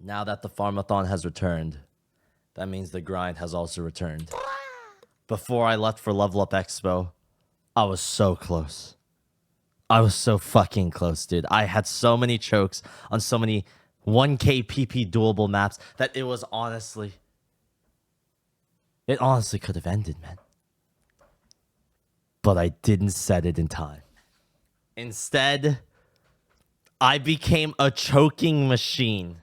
Now that the farmathon has returned, that means the grind has also returned. Before I left for LvlUp Expo, I was so close. I was so fucking close, dude. I had so many chokes on so many 1K PP doable maps that it honestly could have ended, man. But I didn't set it in time. Instead, I became a choking machine.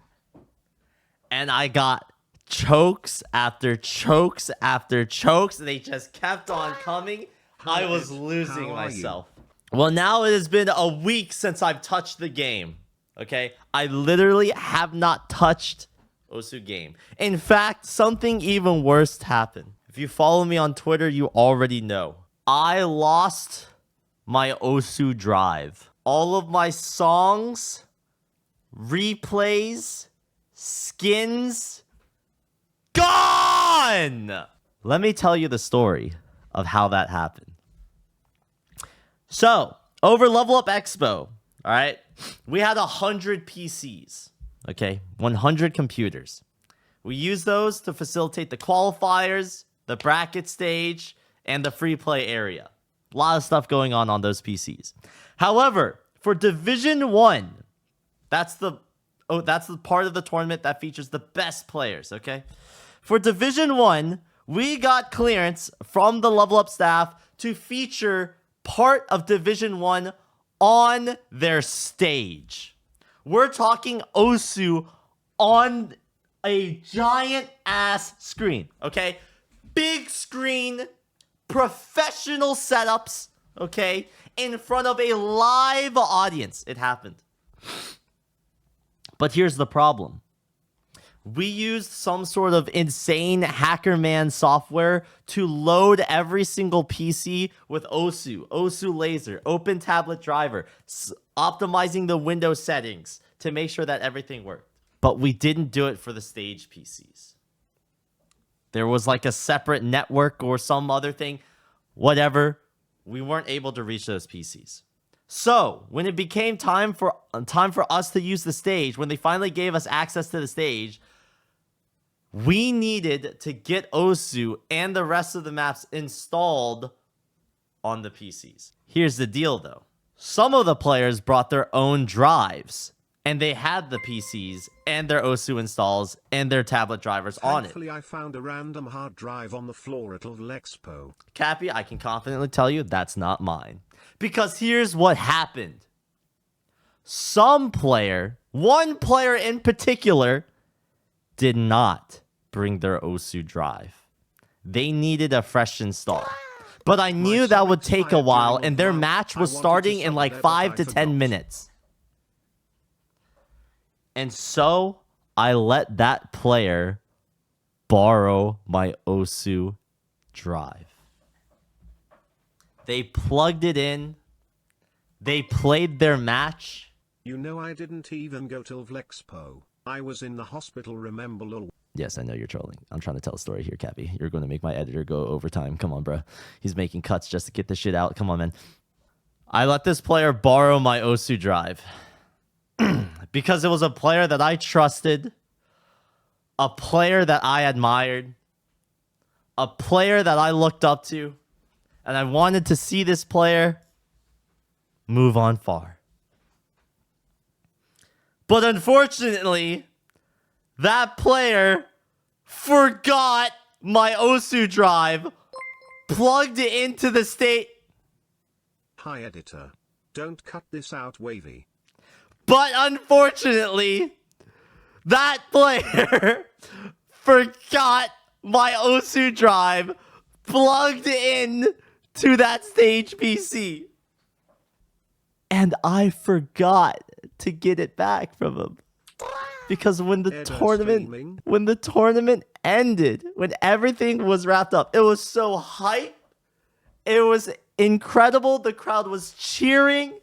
And I got chokes after chokes after chokes. They just kept on coming. I was losing myself. Well, now it has been a week since I've touched the game. Okay? I literally have not touched osugame. In fact, something even worse happened. If you follow me on Twitter, you already know. I lost my Osu drive. All of my songs, replays, skins, gone! Let me tell you the story of how that happened. So, over LvlUp Expo, all right, we had 100 PCs, okay, 100 computers. We used those to facilitate the qualifiers, the bracket stage, and the free play area. A lot of stuff going on those PCs. However, for Division 1, that's the part of the tournament that features the best players, okay? For Division 1, we got clearance from the LvlUp staff to feature part of Division 1 on their stage. We're talking Osu on a giant ass screen, okay? Big screen, professional setups, okay? In front of a live audience. It happened. But here's the problem. We used some sort of insane HackerMan software to load every single PC with Osu Laser, Open Tablet Driver, optimizing the Windows settings to make sure that everything worked. But we didn't do it for the stage PCs. There was like a separate network or some other thing, whatever. We weren't able to reach those PCs. So, when it became time for us to use the stage, when they finally gave us access to the stage, we needed to get Osu and the rest of the maps installed on the PCs. Here's the deal, though. Some of the players brought their own drives, and they had the PCs and their Osu installs and their tablet drivers on it. Thankfully, I found a random hard drive on the floor at Expo. Cappy, I can confidently tell you that's not mine. Because here's what happened. One player in particular, did not bring their Osu drive. They needed a fresh install. But I knew that would take a while, and their match was starting in like 5 to 10 minutes. And so, I let that player borrow my Osu drive. They plugged it in. They played their match. You know I didn't even go to Expo. I was in the hospital, remember lol. Yes, I know you're trolling. I'm trying to tell a story here, Cappy. You're going to make my editor go overtime. Come on, bro. He's making cuts just to get this shit out. Come on, man. I let this player borrow my Osu drive. Because it was a player that I trusted. A player that I admired. A player that I looked up to. And I wanted to see this player move on far. But unfortunately, that player forgot my Osu drive, plugged it into the state. Hi, editor. Don't cut this out, Wavy. But unfortunately, that player forgot my Osu drive, plugged in to that stage PC. And I forgot to get it back from him. Because when the tournament ended, when everything was wrapped up, it was so hype. It was incredible. The crowd was cheering.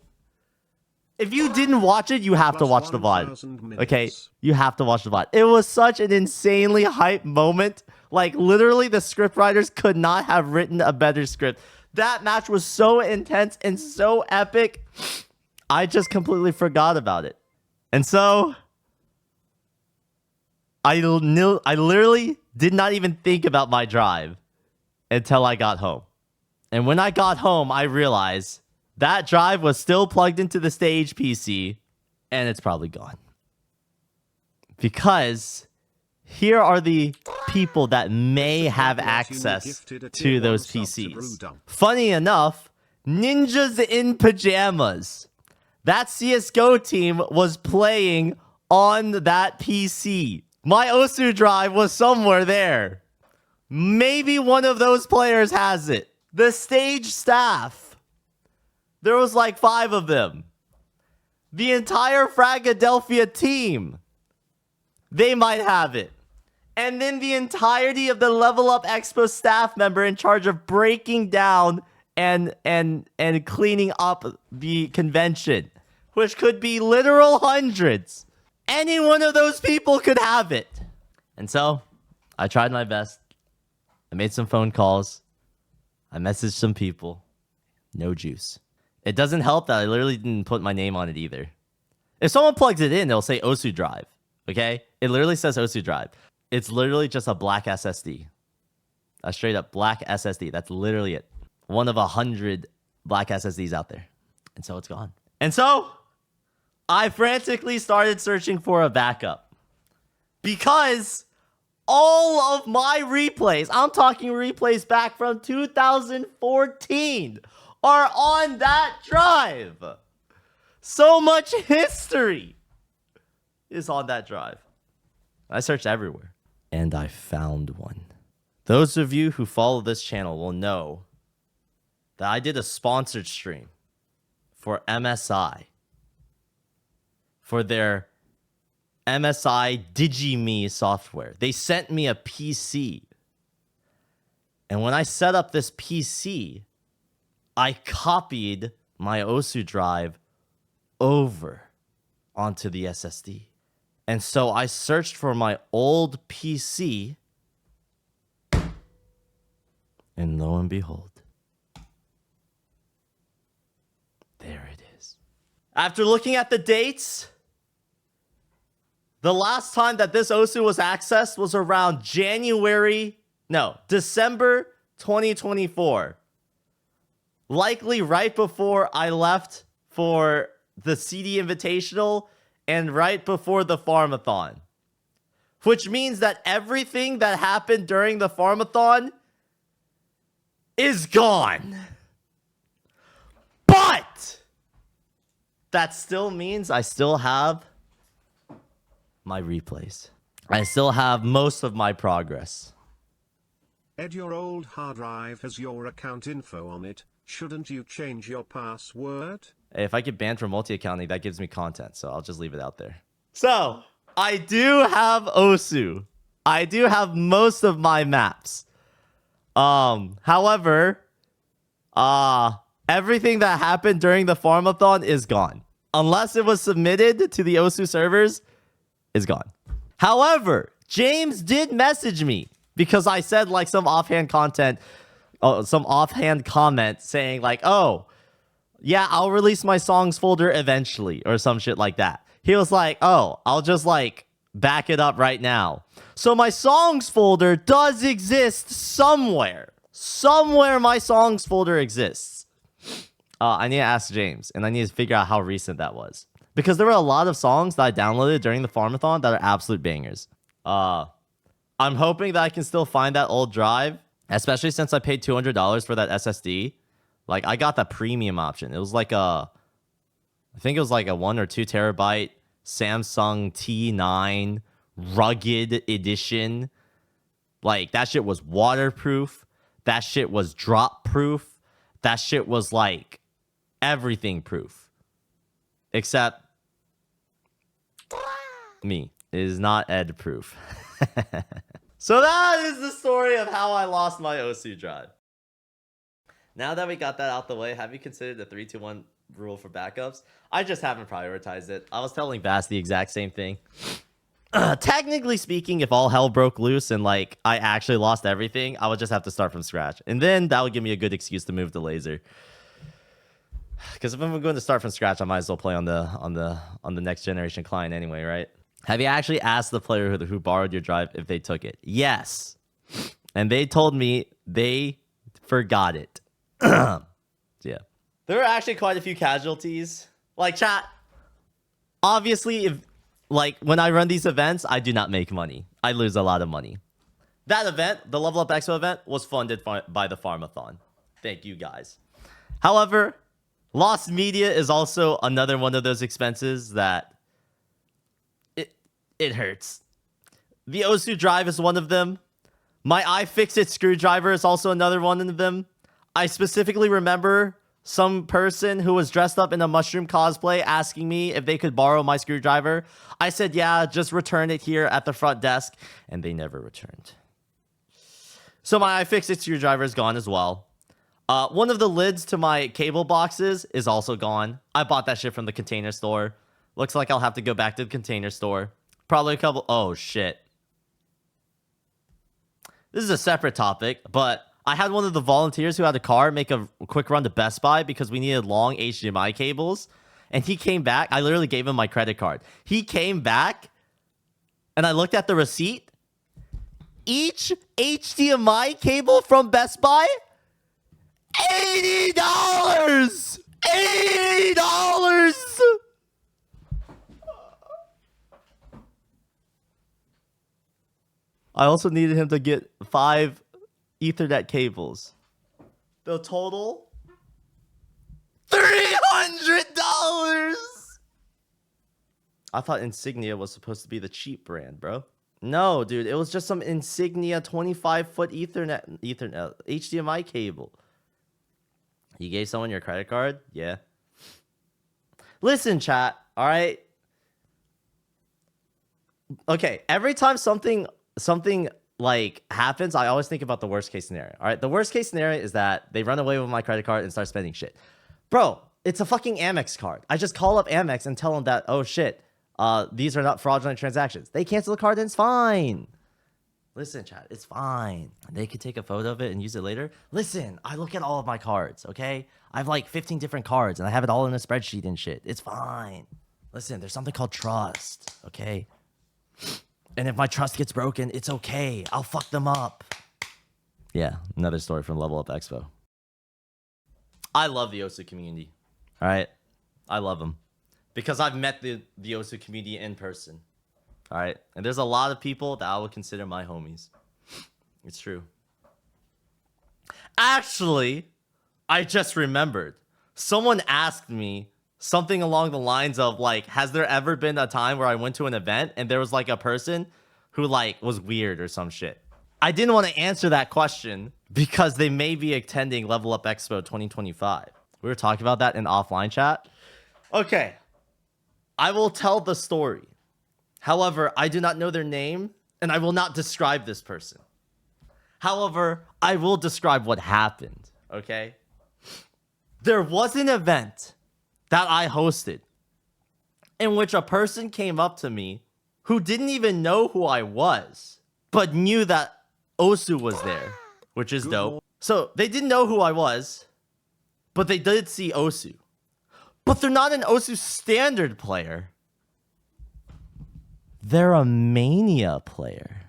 If you didn't watch it, you have to watch the VOD. Okay? You have to watch the VOD. It was such an insanely hype moment. Like, literally, the scriptwriters could not have written a better script. That match was so intense and so epic, I just completely forgot about it. And so, I literally did not even think about my drive until I got home. And when I got home, I realized that drive was still plugged into the stage PC, and it's probably gone. Because here are the people that may have access to those PCs. Funny enough, Ninjas in Pajamas. That CSGO team was playing on that PC. My Osu drive was somewhere there. Maybe one of those players has it. The stage staff. There was like 5 of them. The entire Fragadelphia team. They might have it. And then the entirety of the LvlUp Expo staff member in charge of breaking down and cleaning up the convention, which could be literal hundreds. Any one of those people could have it. And so I tried my best. I made some phone calls. I messaged some people. No juice. It doesn't help that I literally didn't put my name on it either. If someone plugs it in, it'll say Osu Drive. Okay? It literally says Osu Drive. It's literally just a black SSD. A straight up black SSD. That's literally it. One of 100 black SSDs out there. And so it's gone. And so I frantically started searching for a backup. Because all of my replays, I'm talking replays back from 2014, are on that drive. So much history is on that drive. I searched everywhere. And I found one. Those of you who follow this channel will know that I did a sponsored stream for MSI. For their MSI DigiMe software. They sent me a PC. And when I set up this PC, I copied my Osu drive over onto the SSD. And so I searched for my old PC, and lo and behold, there it is. After looking at the dates, the last time that this Osu was accessed was around December 2024. Likely right before I left for the CD Invitational and right before the Farmathon. Which means that everything that happened during the Farmathon is gone. But that still means I still have my replays. I still have most of my progress. Ed, your old hard drive has your account info on it. Shouldn't you change your password? If I get banned from multi-accounting, that gives me content, so I'll just leave it out there. So, I do have Osu. I do have most of my maps. However, everything that happened during the Farmathon is gone. Unless it was submitted to the Osu servers, is gone. However, James did message me because I said like some offhand comment saying like, oh, yeah, I'll release my songs folder eventually or some shit like that. He was like, oh, I'll just like back it up right now. So my songs folder does exist somewhere. Somewhere my songs folder exists. I need to ask James, and I need to figure out how recent that was. Because there were a lot of songs that I downloaded during the Farmathon that are absolute bangers. I'm hoping that I can still find that old drive, especially since I paid $200 for that SSD. Like, I got the premium option. It was like I think it was like a 1 or 2 terabyte Samsung T9 rugged edition. Like, that shit was waterproof. That shit was drop proof. That shit was like everything proof. Except me. It is not Ed proof. So that is the story of how I lost my Osu drive. Now that we got that out the way, have you considered the 3-2-1 rule for backups? I just haven't prioritized it. I was telling Bass the exact same thing. Technically speaking, if all hell broke loose and like I actually lost everything, I would just have to start from scratch. And then that would give me a good excuse to move to laser. Because if I'm going to start from scratch, I might as well play on the next generation client anyway, right? Have you actually asked the player who borrowed your drive if they took it? Yes. And they told me they forgot it. Yeah. There were actually quite a few casualties. Like, chat, obviously, if like when I run these events, I do not make money. I lose a lot of money. That event, the LvlUp Expo event, was funded by the Farmathon. Thank you, guys. However, lost media is also another one of those expenses that it hurts. The Osu drive is one of them. My iFixit screwdriver is also another one of them. I specifically remember some person who was dressed up in a mushroom cosplay asking me if they could borrow my screwdriver. I said, yeah, just return it here at the front desk. And they never returned. So my iFixit screwdriver is gone as well. One of the lids to my cable boxes is also gone. I bought that shit from the Container Store. Looks like I'll have to go back to the Container Store. Probably a couple... Oh, shit. This is a separate topic, but I had one of the volunteers who had a car make a quick run to Best Buy because we needed long HDMI cables. And he came back. I literally gave him my credit card. He came back, and I looked at the receipt. Each HDMI cable from Best Buy... $80! $80! I also needed him to get 5 Ethernet cables. The total? $300! I thought Insignia was supposed to be the cheap brand, bro. No, dude, it was just some Insignia 25-foot Ethernet HDMI cable. You gave someone your credit card? Yeah. Listen, chat, all right? Okay, every time something like happens, I always think about the worst case scenario. All right, the worst case scenario is that they run away with my credit card and start spending shit. Bro, it's a fucking Amex card. I just call up Amex and tell them that, oh shit, these are not fraudulent transactions. They cancel the card and it's fine. Listen, chat, it's fine. They could take a photo of it and use it later. Listen, I look at all of my cards, okay? I have like 15 different cards and I have it all in a spreadsheet and shit. It's fine. Listen, there's something called trust, okay? And if my trust gets broken, it's okay. I'll fuck them up. Yeah, another story from LvlUp Expo. I love the Osu community. All right? I love them. Because I've met the Osu community in person. All right? And there's a lot of people that I would consider my homies. It's true. Actually, I just remembered. Someone asked me something along the lines of, like, has there ever been a time where I went to an event and there was, like, a person who, like, was weird or some shit? I didn't want to answer that question because they may be attending LvlUp Expo 2025. We were talking about that in offline chat. Okay. I will tell the story. However, I do not know their name, and I will not describe this person. However, I will describe what happened, okay? There was an event that I hosted in which a person came up to me who didn't even know who I was, but knew that Osu was there, which is dope. So they didn't know who I was, but they did see Osu. But they're not an Osu standard player. They're a Mania player.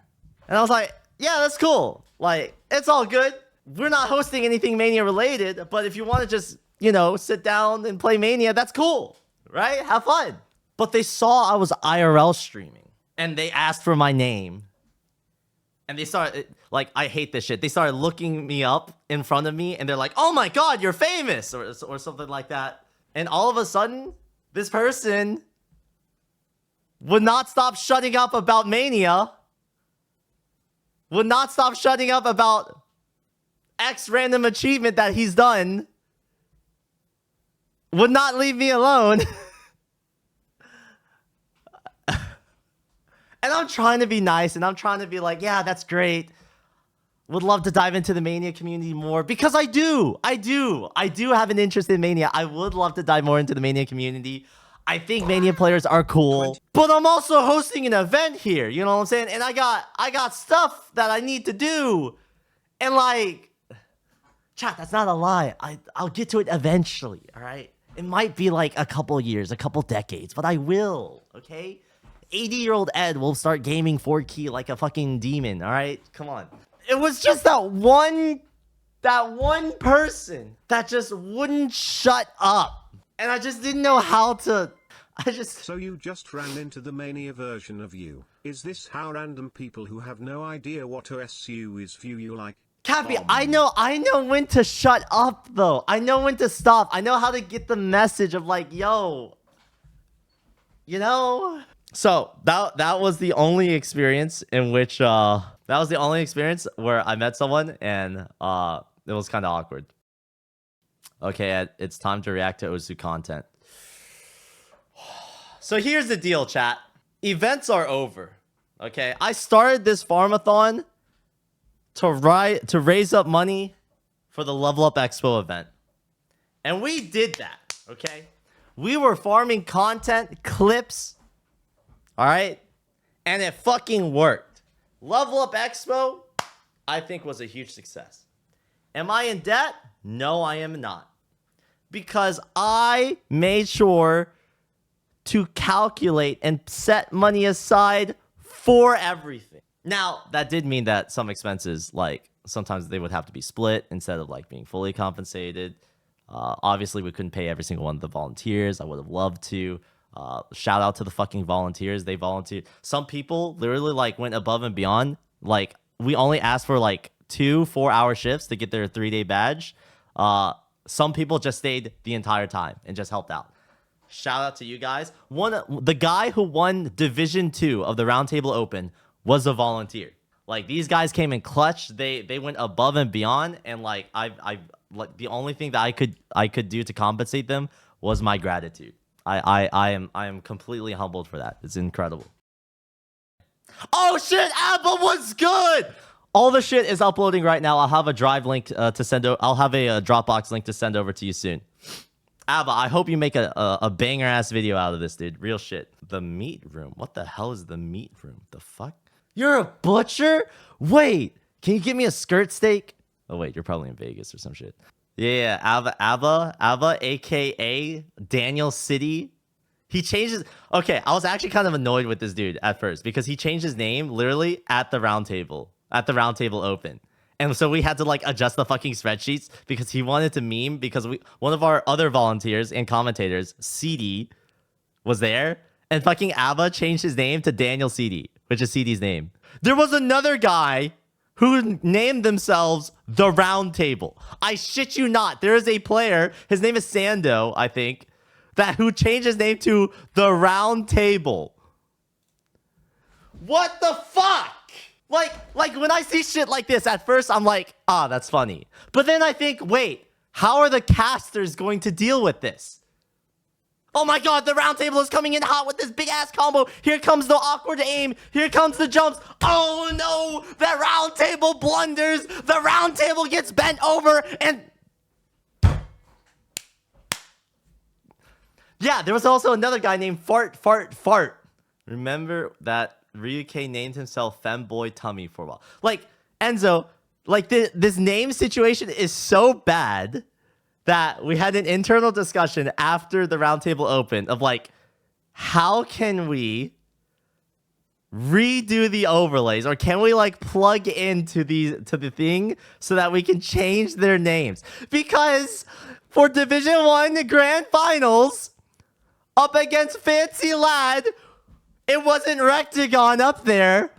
And I was like, yeah, that's cool. Like, it's all good. We're not hosting anything Mania related, but if you want to just, you know, sit down and play Mania, that's cool, right? Have fun. But they saw I was IRL streaming, and they asked for my name. And they started, like, I hate this shit. They started looking me up in front of me, and they're like, oh my god, you're famous, or something like that. And all of a sudden, this person would not stop shutting up about Mania, would not stop shutting up about X random achievement that he's done, would not leave me alone. And I'm trying to be nice, and I'm trying to be like, yeah, that's great. Would love to dive into the Mania community more, because I do have an interest in Mania. I would love to dive more into the Mania community. I think Mania players are cool, but I'm also hosting an event here. You know what I'm saying? And I got stuff that I need to do, and like, chat, that's not a lie. I'll get to it eventually. All right, it might be like a couple years, a couple decades, but I will. Okay. 80-year-old Ed will start gaming 4-key like a fucking demon, all right? Come on. It was just that one person that just wouldn't shut up. And I just didn't know how to... So you just ran into the mania version of you. Is this how random people who have no idea what OSU is view you like? Cappy, I know when to shut up though. I know when to stop. I know how to get the message of like, yo, you know? So that was the only experience in which where I met someone and it was kind of awkward. Okay, Ed, it's time to react to Osu content. So here's the deal, chat. Events are over. Okay, I started this farmathon to raise up money for the LvlUp Expo event. And we did that, okay? We were farming content, clips, all right? And it fucking worked. LvlUp Expo, I think, was a huge success. Am I in debt? No, I am not. Because I made sure to calculate and set money aside for everything. Now, that did mean that some expenses, like, sometimes they would have to be split instead of, like, being fully compensated. Obviously, we couldn't pay every single one of the volunteers. I would have loved to. Shout out to the fucking volunteers. They volunteered. Some people literally, like, went above and beyond. Like, we only asked for, like, 2 4-hour shifts to get their 3-day badge. Some people just stayed the entire time and just helped out. Shout out to you guys. The guy who won Division 2 of the Roundtable Open was a volunteer. Like, these guys came in clutch. They went above and beyond, and like I like the only thing that I could do to compensate them was my gratitude. I am completely humbled for that. It's incredible. Oh shit, Apple was good. All the shit is uploading right now. I'll have a drive link to send over. I'll have a Dropbox link to send over to you soon. Abba, I hope you make a banger ass video out of this, dude. Real shit. The meat room. What the hell is the meat room? The fuck? You're a butcher? Wait, can you give me a skirt steak? Oh wait, you're probably in Vegas or some shit. Yeah, Abba, aka Daniel City. He changes. Okay, I was actually kind of annoyed with this dude at first because he changed his name literally at the Roundtable Open. And so we had to like adjust the fucking spreadsheets because he wanted to meme because one of our other volunteers and commentators, CD, was there. And fucking Abba changed his name to Daniel CD, which is CD's name. There was another guy who named themselves The Roundtable. I shit you not. There is a player, his name is Sando, I think, who changed his name to The Roundtable. What the fuck? Like when I see shit like this, at first I'm like, that's funny. But then I think, wait, how are the casters going to deal with this? Oh my god, the Roundtable is coming in hot with this big ass combo. Here comes the awkward aim. Here comes the jumps. Oh no, the Roundtable blunders. The Roundtable gets bent over and... Yeah, there was also another guy named Fart. Remember that Ryuke named himself Femboy Tummy for a while. Like, Enzo, like this name situation is so bad that we had an internal discussion after the Roundtable opened of like, how can we redo the overlays, or can we like plug into the thing so that we can change their names? Because for Division 1 Grand Finals up against Fancy Lad, it wasn't Rectagon up there.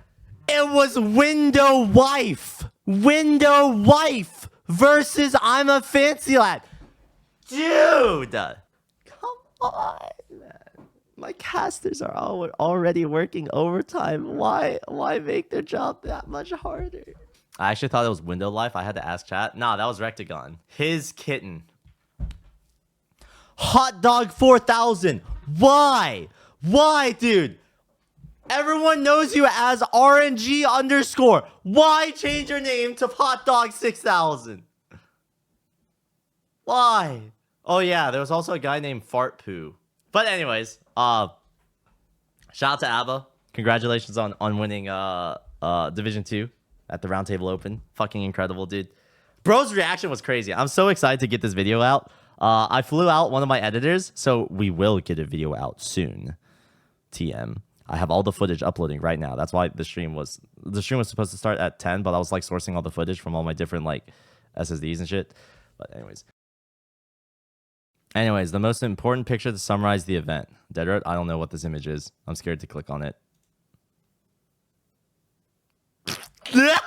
It was Window Wife. Window Wife versus I'm a Fancy Lad. Dude, come on, man. My casters are already working overtime. Why make their job that much harder? I actually thought it was Window Life. I had to ask chat. Nah, that was Rectagon. His kitten. Hot Dog 4000. Why? Why, dude? Everyone knows you as RNG_. Why change your name to Hot Dog 6000? Why? Oh yeah, there was also a guy named Fart Poo. But anyways, shout out to Abba. Congratulations on winning Division 2 at the Roundtable Open. Fucking incredible, dude. Bro's reaction was crazy. I'm so excited to get this video out. I flew out one of my editors, so we will get a video out soon. TM. I have all the footage uploading right now. That's why the stream was supposed to start at 10, but I was like sourcing all the footage from all my different like SSDs and shit. But anyways, the most important picture to summarize the event. Deadroot, I don't know what this image is. I'm scared to click on it. What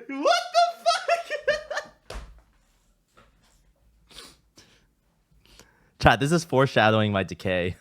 the fuck? Chat, this is foreshadowing my decay.